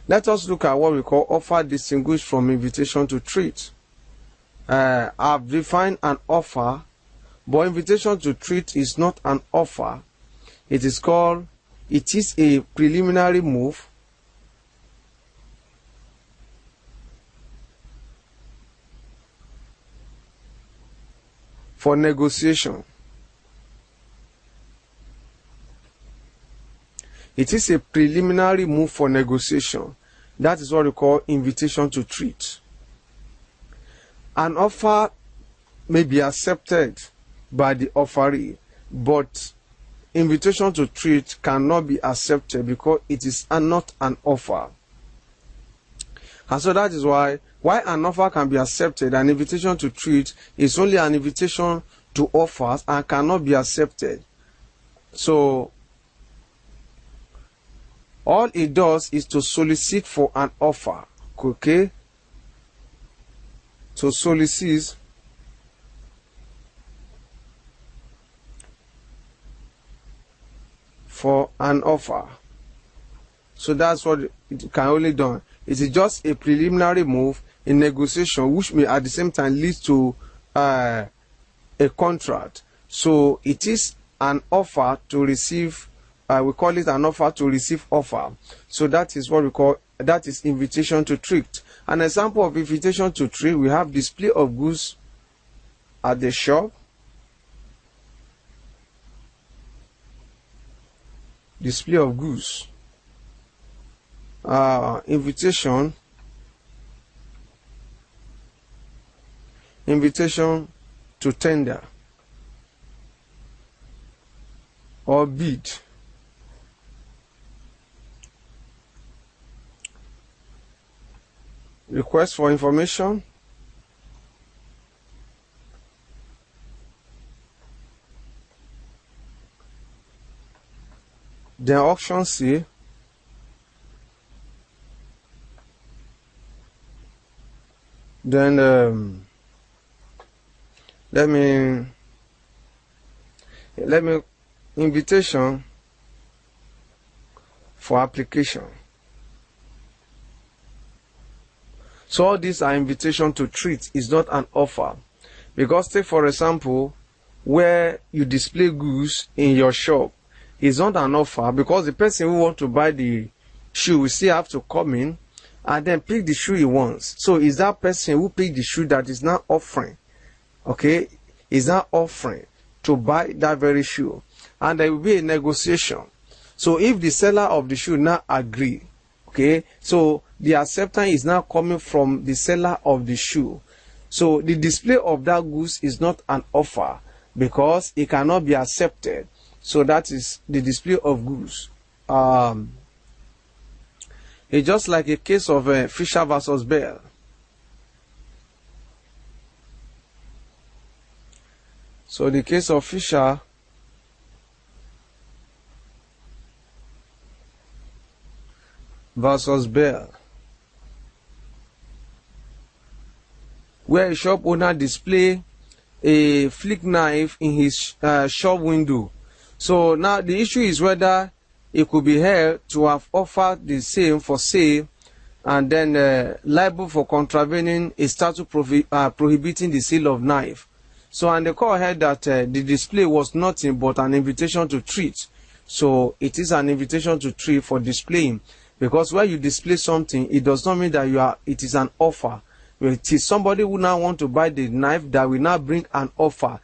Let us look at what we call offer distinguished from invitation to treat. I've defined an offer, but invitation to treat is not an offer. It is a preliminary move for negotiation. It is a preliminary move for negotiation. That is what we call invitation to treat. An offer may be accepted by the offeree, but invitation to treat cannot be accepted because it is not an offer. And so that is why an offer can be accepted, an invitation to treat is only an invitation to offers and cannot be accepted. So all it does is to solicit for an offer, okay? To solicit for an offer. So that's what it can only do. It is just a preliminary move in negotiation, which may at the same time lead to a contract. So it is an offer to receive. We call it an offer to receive offer. So that is what we call, that is invitation to treat. An example of invitation to treat, we have display of goods at the shop. Display of goods. Invitation to tender or bid. Request for information. Then option C. Then let me invitation for application. So all these are invitation to treat, is not an offer. Because take for example, where you display goods in your shop, is not an offer, because the person who wants to buy the shoe will still have to come in and then pick the shoe he wants. So is that person who picked the shoe that is not offering, okay, is not offering to buy that very shoe. And there will be a negotiation. So if the seller of the shoe now agree, okay, so the acceptance is now coming from the seller of the shoe. So the display of that goods is not an offer because it cannot be accepted. So that is the display of goods. It's just like a case of Fisher versus Bell. So the case of Fisher versus Bell, where a shop owner display a flick knife in his shop window. So now the issue is whether it could be held to have offered the same for sale and then liable for contravening a statute prohibiting the sale of knife. So and the court held that the display was nothing but an invitation to treat. So it is an invitation to treat for displaying, because when you display something, it does not mean that it is an offer. It is somebody who now want to buy the knife that will now bring an offer,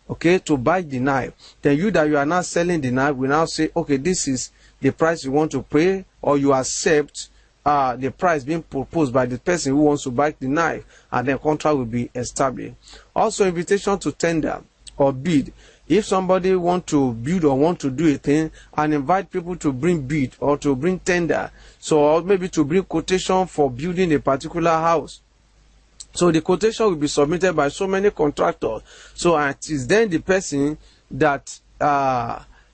okay, to buy the knife. Then you that you are now selling the knife will now say, okay, this is the price you want to pay, or you accept the price being proposed by the person who wants to buy the knife, and then contract will be established. Also, invitation to tender or bid. If somebody want to build or want to do a thing and invite people to bring bid or to bring tender, so or maybe to bring quotation for building a particular house. So the quotation will be submitted by so many contractors. So it is then the person that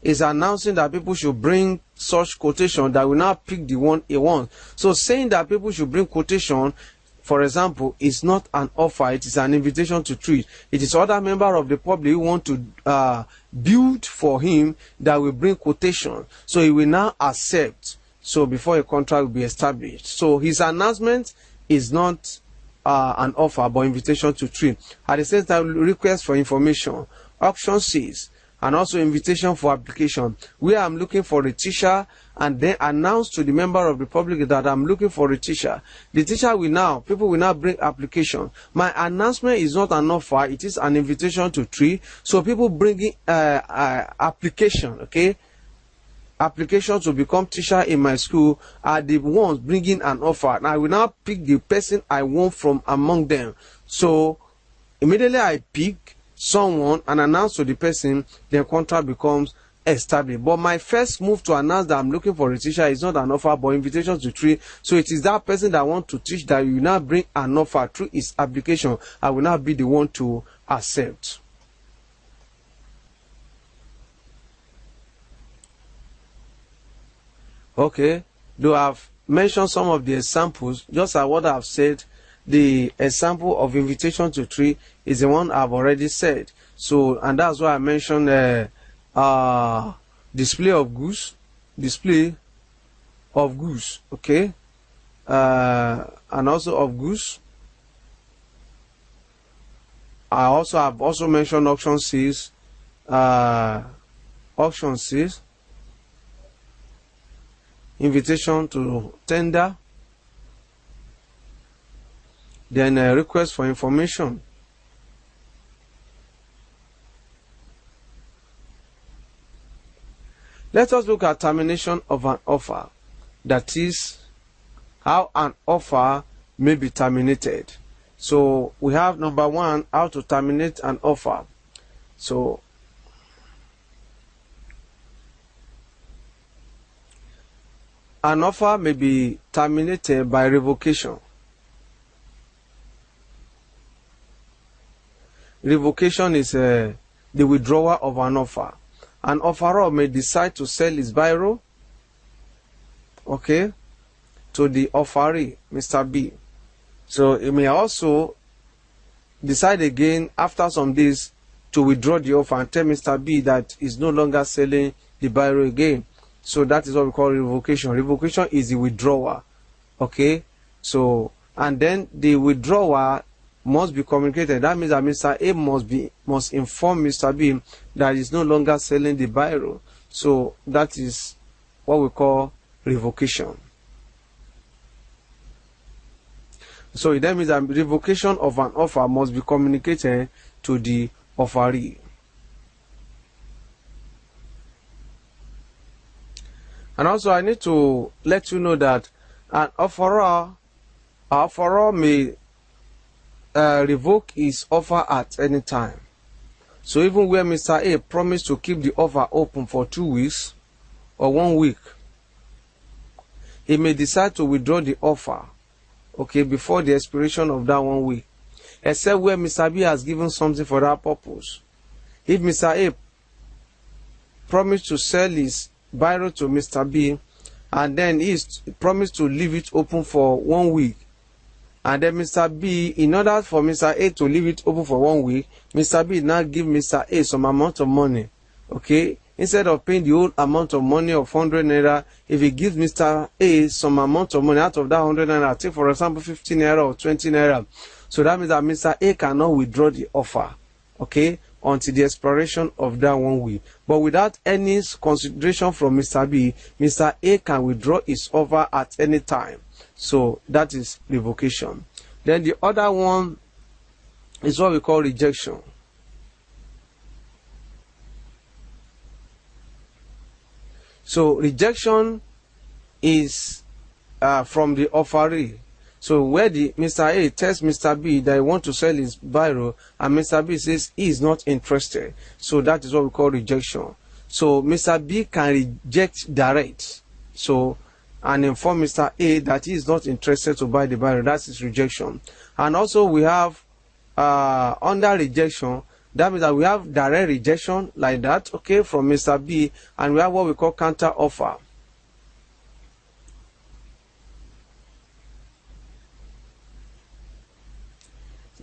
is announcing that people should bring such quotation that will now pick the one he wants. So saying that people should bring quotation, for example, is not an offer, it is an invitation to treat. It is other member of the public who want to build for him that will bring quotation. So he will now accept. so before a contract will be established. So his announcement is not an offer but invitation to trade. At the same time, request for information, auction sales, and also invitation for application, where I'm looking for a teacher, and then announce to the member of the public that I'm looking for a teacher. The teacher will now, people will now bring application. My announcement is not an offer, it is an invitation to trade. So people bringing application, okay, application to become teacher in my school are the ones bringing an offer, and I will now pick the person I want from among them. So immediately I pick someone and announce to the person, the contract becomes established. But my first move to announce that I'm looking for a teacher is not an offer but invitation to trade. So it is that person that want to teach that you now bring an offer through his application. I will not be the one to accept. Okay, though I've mentioned some of the examples, just as what I've said, the example of invitation to trade is the one I've already said. So, and that's why I mentioned display of goods, okay, and also of goods. I have also mentioned auction sales, invitation to tender, then a request for information. Let us look at termination of an offer. That is how an offer may be terminated. So we have number one, how to terminate an offer. So an offer may be terminated by revocation. Revocation is the withdrawal of an offer. An offeror may decide to sell his biro, okay, to the offeree, Mr. B. So he may also decide again after some days to withdraw the offer and tell Mr. B that he's no longer selling the biro again. So that is what we call revocation. Revocation is the withdrawal, okay. So, and then the withdrawal must be communicated. That means that Mr. A must inform Mr. B that he's no longer selling the biro. So that is what we call revocation. So it then means that revocation of an offer must be communicated to the offeree. And also I need to let you know that an offeror may revoke his offer at any time. So even where Mr. A promised to keep the offer open for 2 weeks or 1 week, he may decide to withdraw the offer, okay, before the expiration of that 1 week, except where Mr. B has given something for that purpose. If Mr. A promised to sell his biro to Mr. B and then he promised to leave it open for 1 week, and then Mr. B, in order for Mr. A to leave it open for 1 week, Mr. B now give Mr. A some amount of money, okay. Instead of paying the whole amount of money of 100 naira, if he gives Mr. A some amount of money out of that 100 naira, take for example 15 naira or 20 naira, so that means that Mr. A cannot withdraw the offer, okay, until the expiration of that 1 week. But without any consideration from Mr. B, Mr. A can withdraw his offer at any time. So that is revocation. Then the other one is what we call rejection. So rejection is from the offeree. So where the Mr. A tells Mr. B that he wants to sell his biro and Mr. B says he is not interested. So that is what we call rejection. So Mr. B can reject direct. So and inform Mr. A that he is not interested to buy the biro. That is rejection. And also we have under rejection, that means that we have direct rejection like that, okay, from Mr. B, and we have what we call counter offer.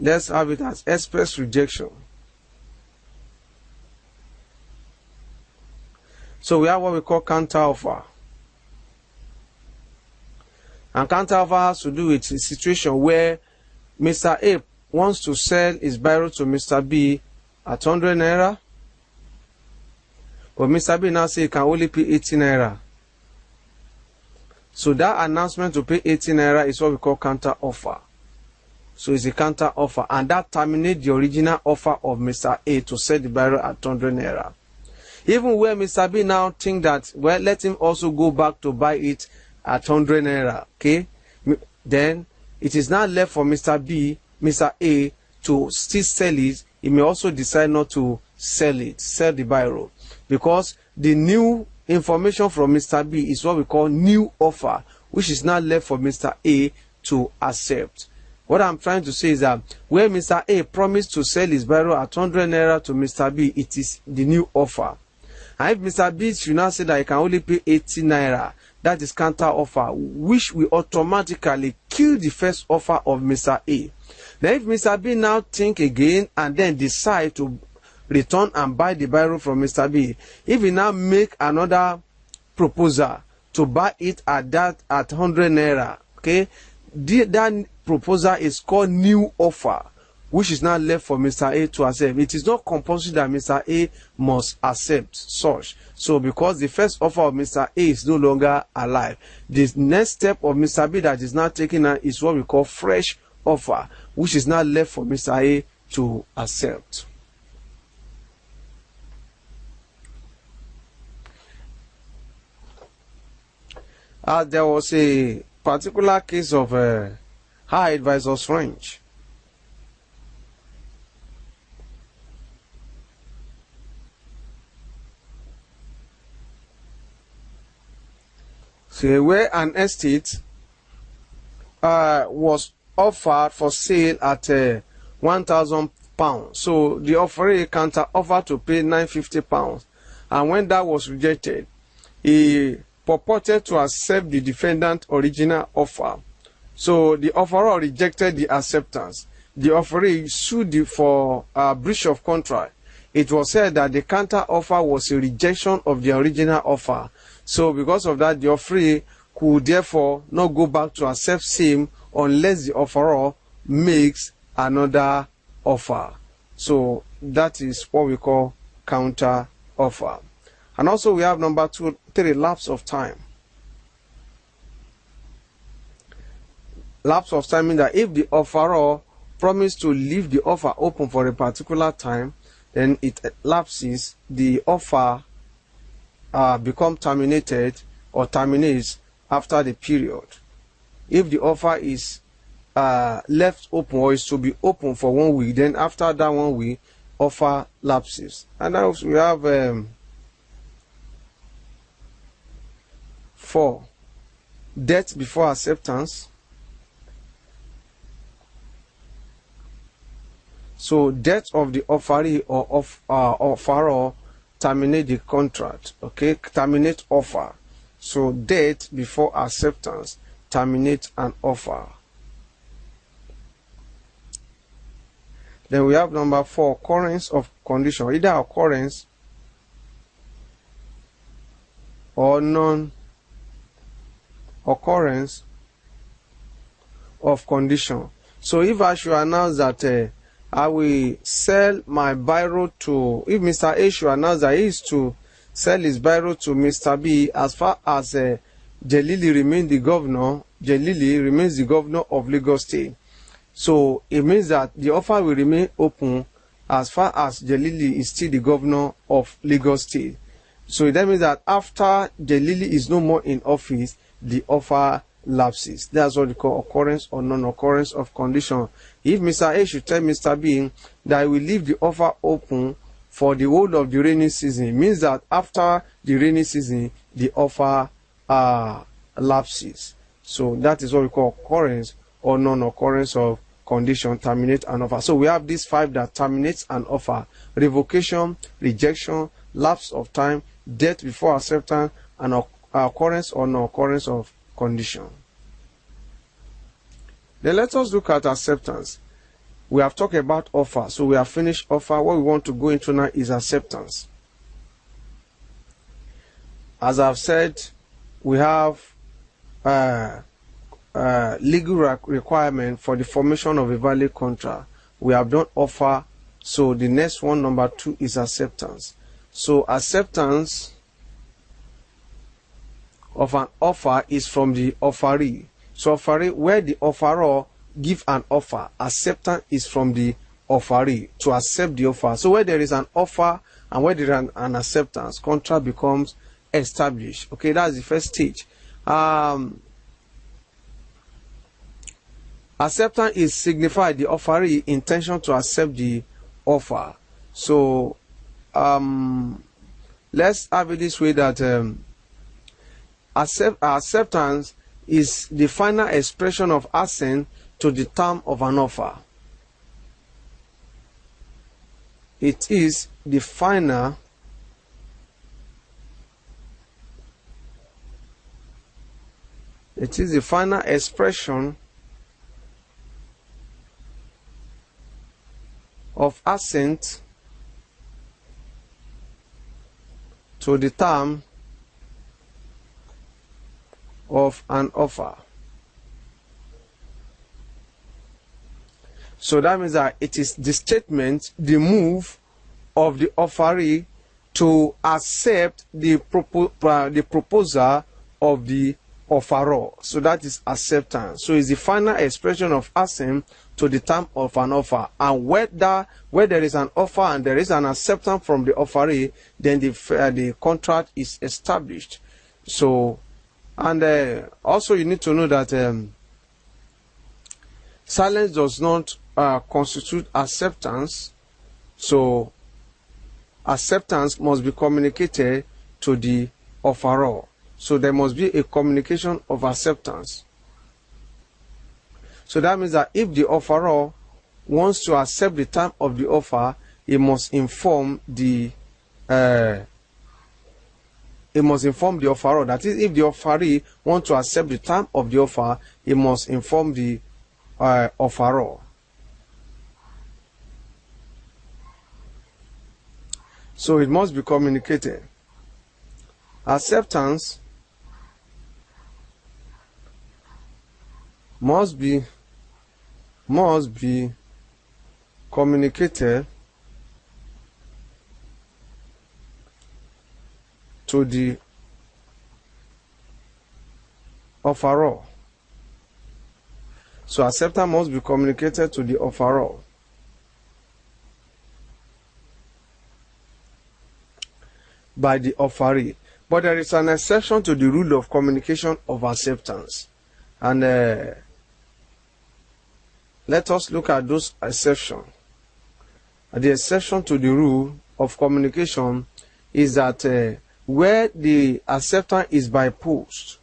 Let's have it as express rejection. So we have what we call counter offer. And counter offer has to do with a situation where Mr. A wants to sell his biro to Mr. B at 100 naira, but Mr. B now say he can only pay 80 naira. So that announcement to pay 80 naira is what we call counter offer. So it's a counter offer, and that terminates the original offer of Mr. A to sell the biro at 100 naira. Even where Mr. B now think that, well, let him also go back to buy it at 100 naira, okay? Then it is now left for Mr. A to still sell it. He may also decide not to sell the biro, because the new information from Mr. B is what we call new offer, which is now left for Mr. A to accept. What I'm trying to say is that where Mr. A promised to sell his biro at 100 naira to Mr. B, it is the new offer. And if Mr. B should now say that he can only pay 80 naira, that is counter offer, which will automatically kill the first offer of Mr. A. Then if Mr. B now think again and then decide to return and buy the biro from Mr. B, if he now make another proposal to buy it at 100 naira, okay, that proposal is called new offer, which is now left for Mr. A to accept. It is not compulsory that Mr. A must accept such. So because the first offer of Mr. A is no longer alive, the next step of Mr. B that is now taken is what we call fresh offer, which is now left for Mr. A to accept. There was a particular case of high advisors French. So where an estate was offered for sale at £1,000. So the offeree counter offered to pay £950, and when that was rejected, he purported to accept the defendant's original offer. So the offeror rejected the acceptance. The offeree sued for breach of contract. It was said that the counter offer was a rejection of the original offer. So because of that, the offeree could therefore not go back to accept same unless the offeror makes another offer. So that is what we call counter offer. And also we have number 3, lapse of time. Lapse of time means that if the offeror promised to leave the offer open for a particular time, then it lapses, the offer become terminated or terminates after the period. If the offer is left open or is to be open for 1 week, then after that 1 week, offer lapses. And now we have 4, death before acceptance. So death of the offeree or offeror terminate the contract, okay, terminate offer. So death before acceptance terminate an offer. Then we have number 4, occurrence of condition, either occurrence or non-occurrence of condition. So if I should announce that I will sell my biro to, if Mr. A should announce that he is to sell his biro to Mr. B, as far as Jelili remains the governor, Jelili remains the governor of Lagos State. So it means that the offer will remain open as far as Jelili is still the governor of Lagos State. So that means that after Jelili is no more in office, the offer lapses. That's what we call occurrence or non-occurrence of condition. If Mr. A should tell Mr. B that he will leave the offer open for the whole of the rainy season, it means that after the rainy season, the offer lapses. So that is what we call occurrence or non-occurrence of condition, terminate an offer. So we have these 5 that terminates an offer: revocation, rejection, lapse of time, death before acceptance, and occurrence or non-occurrence of condition. Then let us look at acceptance. We have talked about offer, so we have finished offer. What we want to go into now is acceptance. As I've said, we have legal requirement for the formation of a valid contract. We have done offer, so the next one, number 2, is acceptance. So acceptance of an offer is from the offeree. So offeree, where the offeror give an offer, acceptance is from the offeree to accept the offer. So where there is an offer and where there is an acceptance, contract becomes established. Okay, that's the first stage. Acceptance is signified the offeree intention to accept the offer. So let's have it this way, that acceptance is the final expression of assent to the term of an offer. It is the final expression of assent to the term of an offer. So that means that it is the statement, the move of the offeree to accept the proposal of the offeror. So that is acceptance. So it's the final expression of assent to the term of an offer. And where there is an offer and there is an acceptance from the offeree, then the contract is established. So, and also you need to know that silence does not constitute acceptance. So acceptance must be communicated to the offeror. So there must be a communication of acceptance. So that means that if the offeror wants to accept the term of the offer, he must inform the offeror. That is, if the offeree wants to accept the term of the offer, he must inform the offeror. So it must be communicated. Acceptance must be communicated to the offeror. So acceptance must be communicated to the offeror. By the offeree. But there is an exception to the rule of communication of acceptance. And let us look at those exceptions. The exception to the rule of communication is that where the acceptance is by post,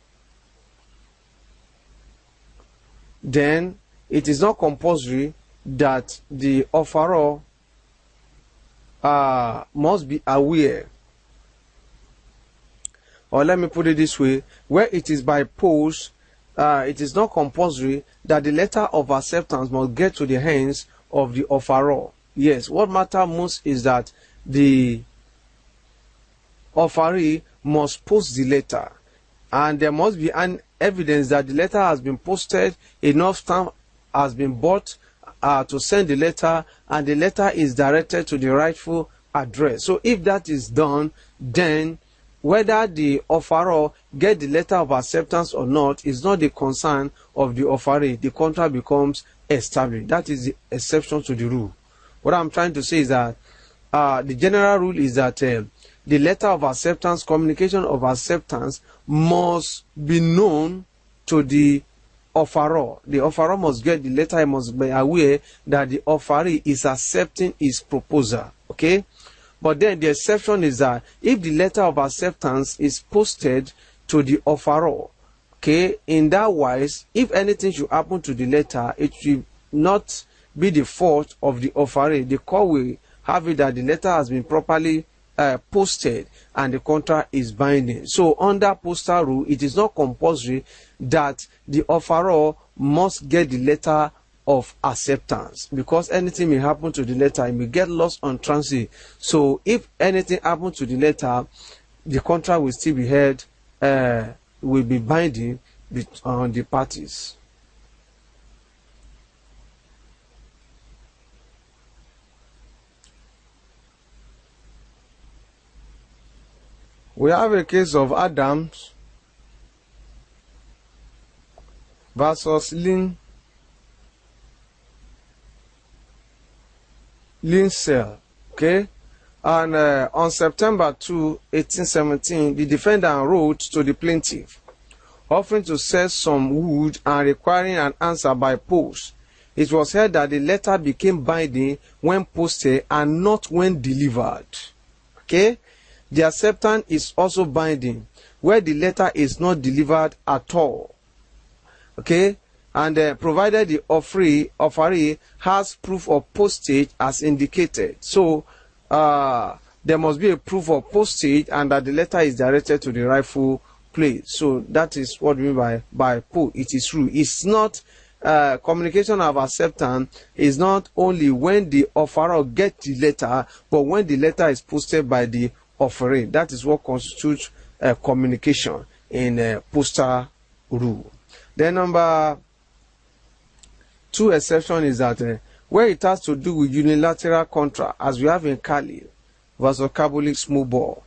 then it is not compulsory that the offeror must be aware. Or let me put it this way, where it is by post, it is not compulsory that the letter of acceptance must get to the hands of the offeror. Yes, what matters most is that the offeree must post the letter, and there must be an evidence that the letter has been posted, enough stamp has been bought to send the letter, and the letter is directed to the rightful address. So if that is done, then whether the offeror get the letter of acceptance or not is not the concern of the offeree. The contract becomes established. That is the exception to the rule. What I'm trying to say is that the general rule is that the letter of acceptance, communication of acceptance must be known to the offeror. The offeror must get the letter. He must be aware that the offeree is accepting his proposal. Okay? But then the exception is that if the letter of acceptance is posted to the offeror, okay, in that wise, if anything should happen to the letter, it will not be the fault of the offeree. The court will have it that the letter has been properly posted and the contract is binding. So under postal rule, it is not compulsory that the offeror must get the letter of acceptance, because anything may happen to the letter. It may get lost on transit. So if anything happens to the letter, the contract will still be held, will be binding on the parties. We have a case of Adams versus Linsell. Okay, and on September 2, 1817, the defendant wrote to the plaintiff, offering to sell some wood and requiring an answer by post. It was held that the letter became binding when posted and not when delivered. Okay, the acceptance is also binding where the letter is not delivered at all. Okay, and provided the offeree has proof of postage as indicated. So there must be a proof of postage and that the letter is directed to the rightful place. So that is what we mean by post. It is true. It's not communication of acceptance is not only when the offerer gets the letter, but when the letter is posted by the offeree. That is what constitutes communication in postal rule. Then number 2 exception is that where it has to do with unilateral contract, as we have in Cali versus Carbolic small ball.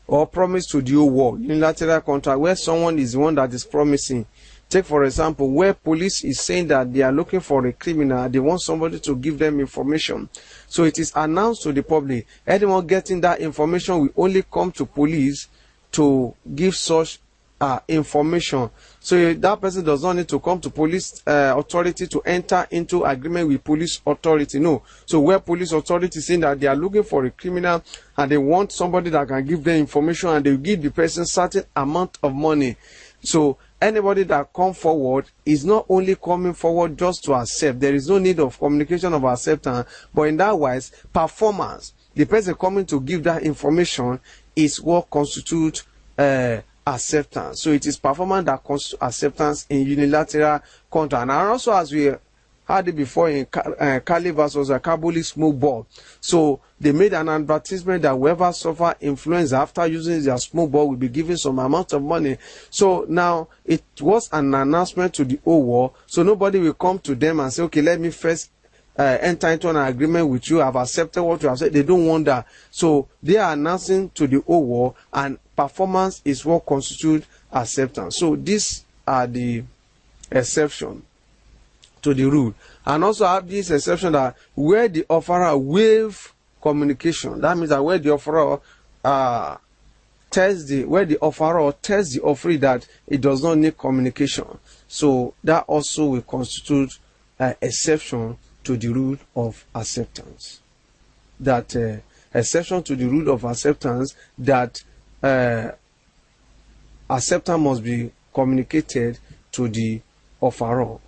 Or promise to do war, unilateral contract, where someone is the one that is promising. Take for example, where police is saying that they are looking for a criminal, they want somebody to give them information. So it is announced to the public. Anyone getting that information will only come to police to give such information. So that person does not need to come to police authority to enter into agreement with police authority. No. So where police authority is saying that they are looking for a criminal and they want somebody that can give them information and they will give the person certain amount of money. So anybody that come forward is not only coming forward just to accept. There is no need of communication of acceptance, but in that wise, performance, the person coming to give that information is what constitutes acceptance. So it is performance that constitutes acceptance in unilateral contract. And also, as we had it before in Cali versus a Carbolic small ball. So they made an advertisement that whoever suffer influenza after using their small ball will be given some amount of money. So now it was an announcement to the whole world. So nobody will come to them and say, okay, let me first enter into an agreement with you. I've accepted what you have said. They don't want that. So they are announcing to the whole world, and performance is what constitutes acceptance. So these are the exceptions to the rule. And also have this exception that where the offerer waive communication, that means that where the offerer tells the offeree that it does not need communication. So that also will constitute exception to the rule of acceptance. That exception to the rule of acceptance, that acceptance must be communicated to the offerer.